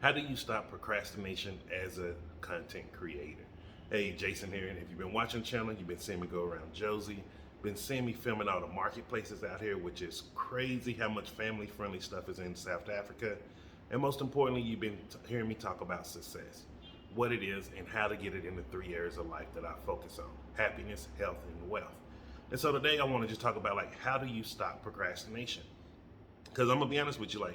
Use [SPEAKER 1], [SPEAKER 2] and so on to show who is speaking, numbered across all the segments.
[SPEAKER 1] How do you stop procrastination as a content creator? Hey, Jason here, and if you've been watching the channel, you've been seeing me go around Josie, been seeing me filming all the marketplaces out here, which is crazy how much family-friendly stuff is in South Africa. And most importantly, you've been hearing me talk about success, what it is, and how to get it in the three areas of life that I focus on: happiness, health, and wealth. And so today I want to just talk about how do you stop procrastination? Because I'm gonna be honest with you,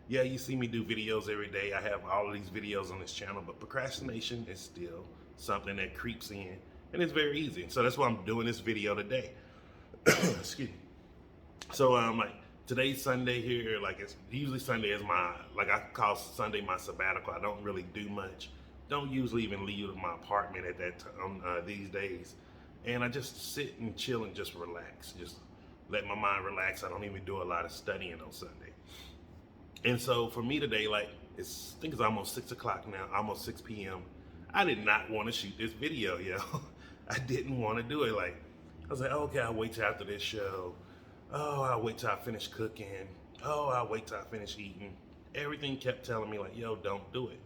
[SPEAKER 1] yeah, you see me do videos every day. I have all of these videos on this channel, but procrastination is still something that creeps in, and it's very easy. So that's why I'm doing this video today. Excuse me. So today's Sunday here. It's usually Sunday is I call Sunday my sabbatical. I don't really do much. Don't usually even leave my apartment at that time these days, and I just sit and chill and just relax. Just let my mind relax. I don't even do a lot of studying on Sunday. And so for me today, I think it's almost 6 o'clock now, almost 6 p.m. I did not want to shoot this video, yo. I didn't want to do it. I was like, oh, okay, I'll wait till after this show. Oh, I'll wait till I finish cooking. Oh, I'll wait till I finish eating. Everything kept telling me yo, don't do it.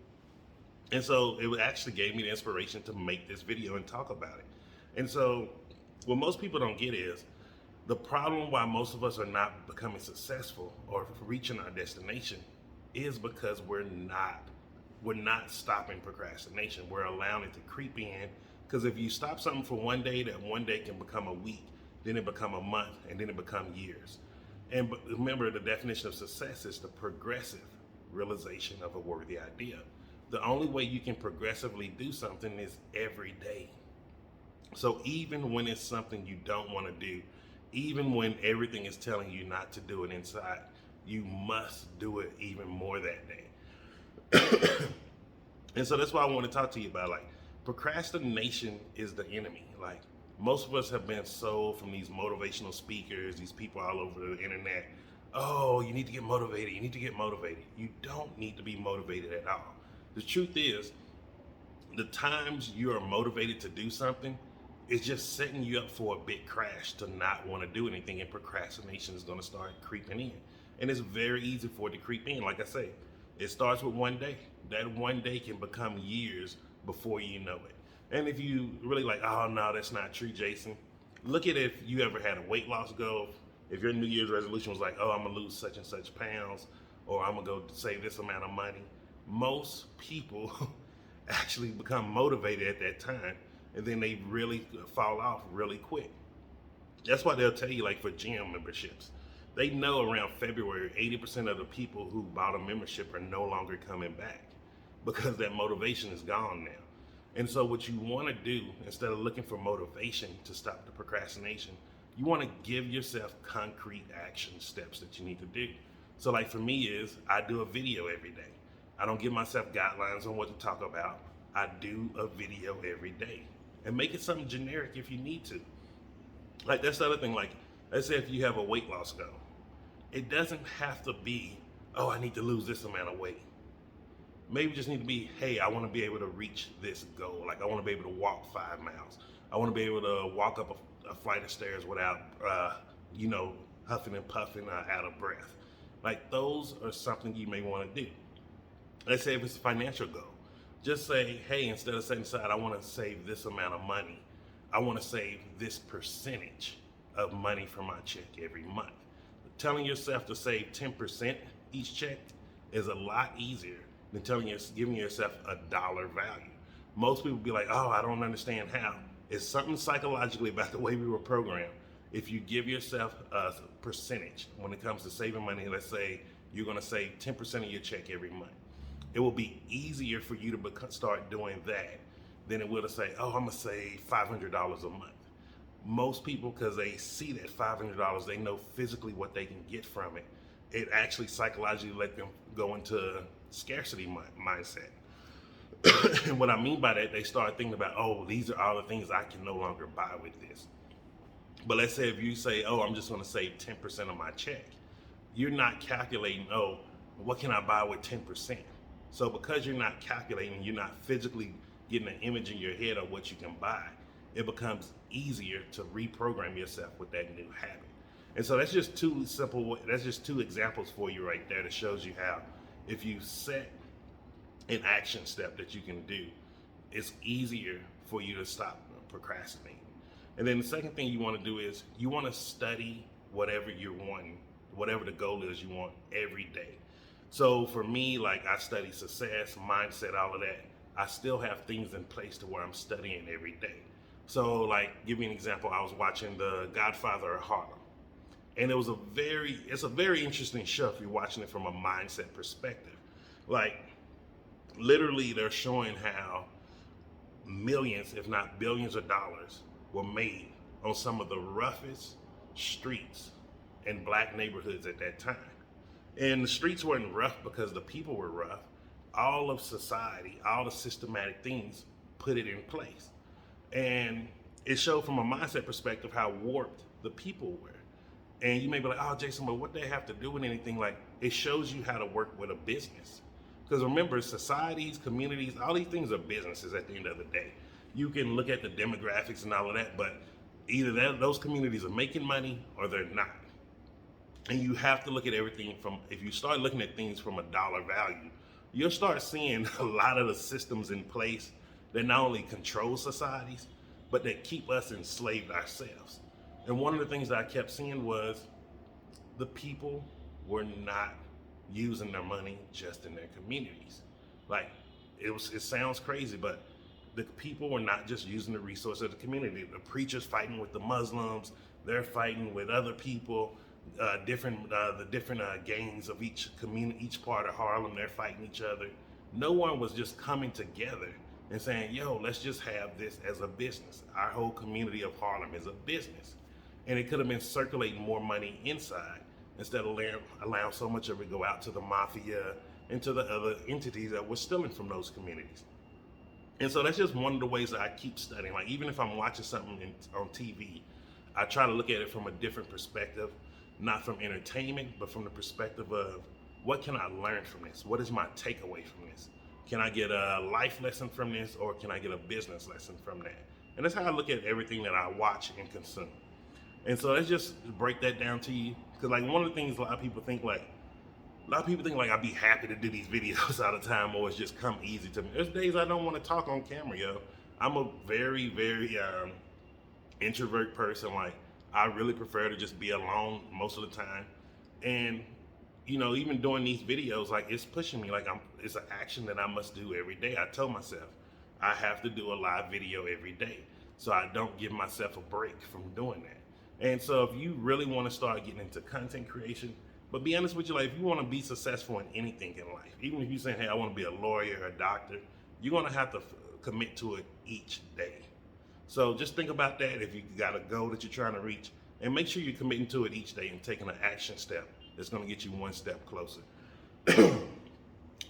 [SPEAKER 1] And so it actually gave me the inspiration to make this video and talk about it. And so what most people don't get is, the problem why most of us are not becoming successful or reaching our destination is because we're not stopping procrastination. We're allowing it to creep in, because if you stop something for one day, that one day can become a week, then it become a month, and then it become years. And remember, the definition of success is the progressive realization of a worthy idea. The only way you can progressively do something is every day. So even when it's something you don't want to do, even when everything is telling you not to do it inside, you must do it even more that day. And so that's why I want to talk to you about procrastination is the enemy. Most of us have been sold from these motivational speakers, these people all over the internet. Oh, you need to get motivated. You need to get motivated. You don't need to be motivated at all. The truth is, the times you are motivated to do something, it's just setting you up for a big crash to not want to do anything, and procrastination is going to start creeping in. And it's very easy for it to creep in. Like I say, it starts with one day. That one day can become years before you know it. And if you really oh no, that's not true, Jason, look at if you ever had a weight loss goal. If your New Year's resolution was oh, I'm gonna lose such and such pounds, or I'm gonna go save this amount of money, most people actually become motivated at that time, and then they really fall off really quick. That's why they'll tell you, for gym memberships, they know around February, 80% of the people who bought a membership are no longer coming back, because that motivation is gone now. And so what you want to do, instead of looking for motivation to stop the procrastination, you want to give yourself concrete action steps that you need to do. So for me is, I do a video every day. I don't give myself guidelines on what to talk about. I do a video every day. And make it something generic if you need to. That's the other thing. Let's say if you have a weight loss goal, it doesn't have to be, oh, I need to lose this amount of weight. Maybe just need to be, hey, I want to be able to reach this goal. I want to be able to walk 5 miles. I want to be able to walk up a flight of stairs without, huffing and puffing, out of breath. Those are something you may want to do. Let's say if it's a financial goal, just say, hey, instead of setting aside, I want to save this amount of money, I want to save this percentage of money from my check every month. Telling yourself to save 10% each check is a lot easier than giving yourself a dollar value. Most people be oh, I don't understand how. It's something psychologically about the way we were programmed. If you give yourself a percentage when it comes to saving money, let's say you're going to save 10% of your check every month, it will be easier for you to start doing that than it will to say, oh, I'm going to save $500 a month. Most people, because they see that $500, they know physically what they can get from it. It actually psychologically let them go into scarcity mindset. And what I mean by that, they start thinking about, oh, these are all the things I can no longer buy with this. But let's say if you say, oh, I'm just going to save 10% of my check, you're not calculating, oh, what can I buy with 10%? So because you're not calculating, you're not physically getting an image in your head of what you can buy, it becomes easier to reprogram yourself with that new habit. And so that's just two examples for you right there that shows you how if you set an action step that you can do, it's easier for you to stop procrastinating. And then the second thing you want to do is you want to study whatever you're wanting, whatever the goal is you want every day. So for me, like I study success, mindset, all of that. I still have things in place to where I'm studying every day. So like, give me an example. I was watching The Godfather of Harlem. And it's a very interesting show if you're watching it from a mindset perspective. Like literally they're showing how millions, if not billions of dollars were made on some of the roughest streets in black neighborhoods at that time. And the streets weren't rough because the people were rough. All of society, all the systematic things put it in place. And it showed from a mindset perspective how warped the people were. And you may be like, oh, Jason, but what do they have to do with anything? Like, it shows you how to work with a business. Because remember, societies, communities, all these things are businesses at the end of the day. You can look at the demographics and all of that, but either those communities are making money or they're not. And you have to look at everything from, if you start looking at things from a dollar value, you'll start seeing a lot of the systems in place that not only control societies, but that keep us enslaved ourselves. And one of the things that I kept seeing was the people were not using their money just in their communities. Like, it sounds crazy, but the people were not just using the resources of the community. The preachers fighting with the Muslims, they're fighting with other people, the different gangs of each community, each part of Harlem, they're fighting each other. No one was just coming together and saying, yo, let's just have this as a business. Our whole community of Harlem is a business. And it could have been circulating more money inside instead of allowing so much of it go out to the mafia and to the other entities that were stealing from those communities. And so that's just one of the ways that I keep studying. Like, even if I'm watching something on TV, I try to look at it from a different perspective, not from entertainment, but from the perspective of what can I learn from this? What is my takeaway from this? Can I get a life lesson from this, or can I get a business lesson from that? And that's how I look at everything that I watch and consume. And so let's just break that down to you. Because like, one of the things a lot of people think like I'd be happy to do these videos all the time, or it's just come easy to me. There's days I don't want to talk on camera, yo. I'm a very, very introvert person. Like, I really prefer to just be alone most of the time. And, you know, even doing these videos, like, it's pushing me. Like, it's an action that I must do every day. I tell myself I have to do a live video every day, so I don't give myself a break from doing that. And so if you really want to start getting into content creation, but be honest with you, like, if you want to be successful in anything in life, even if you're saying, hey, I want to be a lawyer or a doctor, you're going to have to commit to it each day. So just think about that if you got a goal that you're trying to reach, and make sure you're committing to it each day and taking an action step that's going to get you one step closer.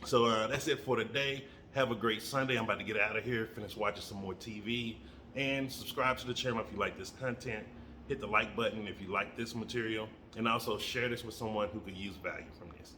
[SPEAKER 1] So that's it for today. Have a great Sunday. I'm about to get out of here, finish watching some more TV, and subscribe to the channel if you like this content. Hit the like button if you like this material, and also share this with someone who could use value from this.